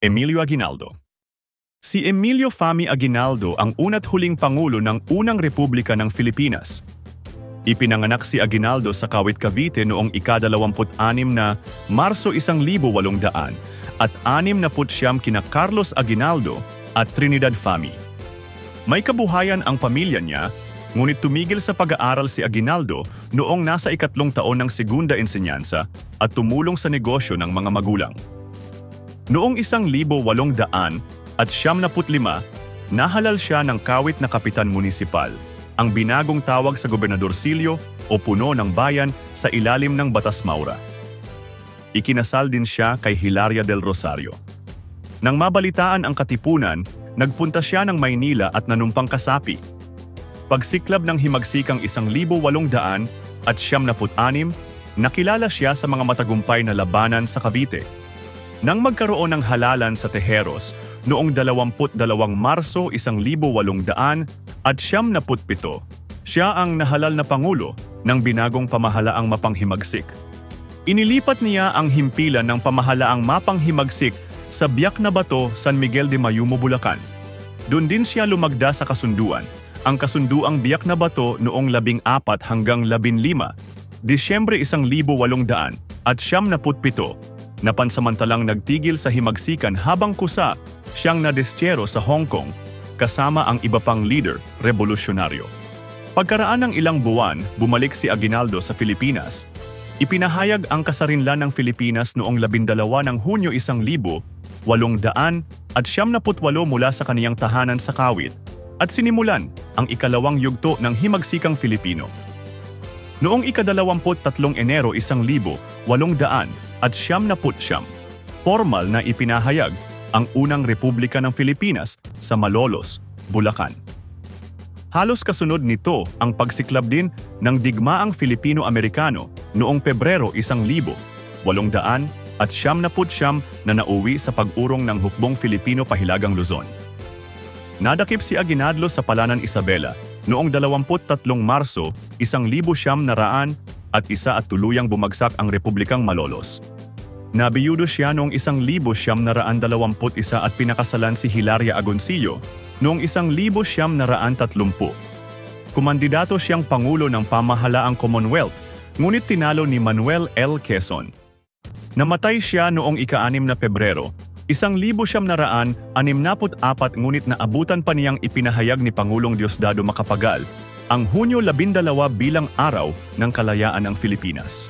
Emilio Aguinaldo. Si Emilio Fami Aguinaldo ang una't huling pangulo ng unang republika ng Pilipinas. Ipinanganak si Aguinaldo sa Kawit, Cavite noong ika-26 na Marso 1800 at 69 kina Carlos Aguinaldo at Trinidad Fami. May kabuhayan ang pamilya niya, ngunit tumigil sa pag-aaral si Aguinaldo noong nasa ikatlong taon ng segunda ensenyansa at tumulong sa negosyo ng mga magulang. Noong 1875, nahalal siya ng Kawit na kapitan munisipal, ang binagong tawag sa gobernadorsilyo o puno ng bayan sa ilalim ng Batas Maura. Ikinasal din siya kay Hilaria del Rosario. Nang mabalitaan ang katipunan, nagpunta siya ng Maynila at nanumpang kasapi. Pagsiklab ng himagsikang 1876, nakilala siya sa mga matagumpay na labanan sa Cavite. Nang magkaroon ng halalan sa Tejeros noong 22 Marso 1877, siya ang nahalal na pangulo ng binagong pamahalaang mapanghimagsik. Inilipat niya ang himpilan ng pamahalaang mapanghimagsik sa Biak na Bato, San Miguel de Mayumo, Bulacan. Doon din siya lumagda sa kasunduan, ang kasunduang Biak na Bato noong 14 hanggang 15, Disyembre 1877, na pansamantalang nagtigil sa himagsikan habang kusa siyang nadestyero sa Hong Kong kasama ang iba pang leader revolusyonaryo. Pagkaraan ng ilang buwan, bumalik si Aguinaldo sa Pilipinas. Ipinahayag ang kasarinlan ng Pilipinas noong 12 ng Hunyo 1878 mula sa kaniyang tahanan sa Kawit at sinimulan ang ikalawang yugto ng himagsikang Filipino. Noong ika-23 Enero 1879, formal na ipinahayag ang unang Republika ng Pilipinas sa Malolos, Bulacan. Halos kasunod nito ang pagsiklab din ng digmaang Filipino-Amerikano noong Pebrero 1879 na nauwi sa pag-urong ng hukbong Filipino Pahilagang Luzon. Nadakip si Aguinaldo sa Palanan Isabela noong 23 Marso 1901 at tuluyang bumagsak ang Republikang Malolos. Nabiyudo siya noong 1921 at pinakasalan si Hilaria Agoncillo noong 1930. Kumandidato siyang Pangulo ng Pamahalaang Commonwealth, ngunit tinalo ni Manuel L. Quezon. Namatay siya noong ika-6 na Pebrero, 1964, ngunit naabutan pa niyang ipinahayag ni Pangulong Diosdado Macapagal ang Hunyo 12 bilang Araw ng Kalayaan ng Pilipinas.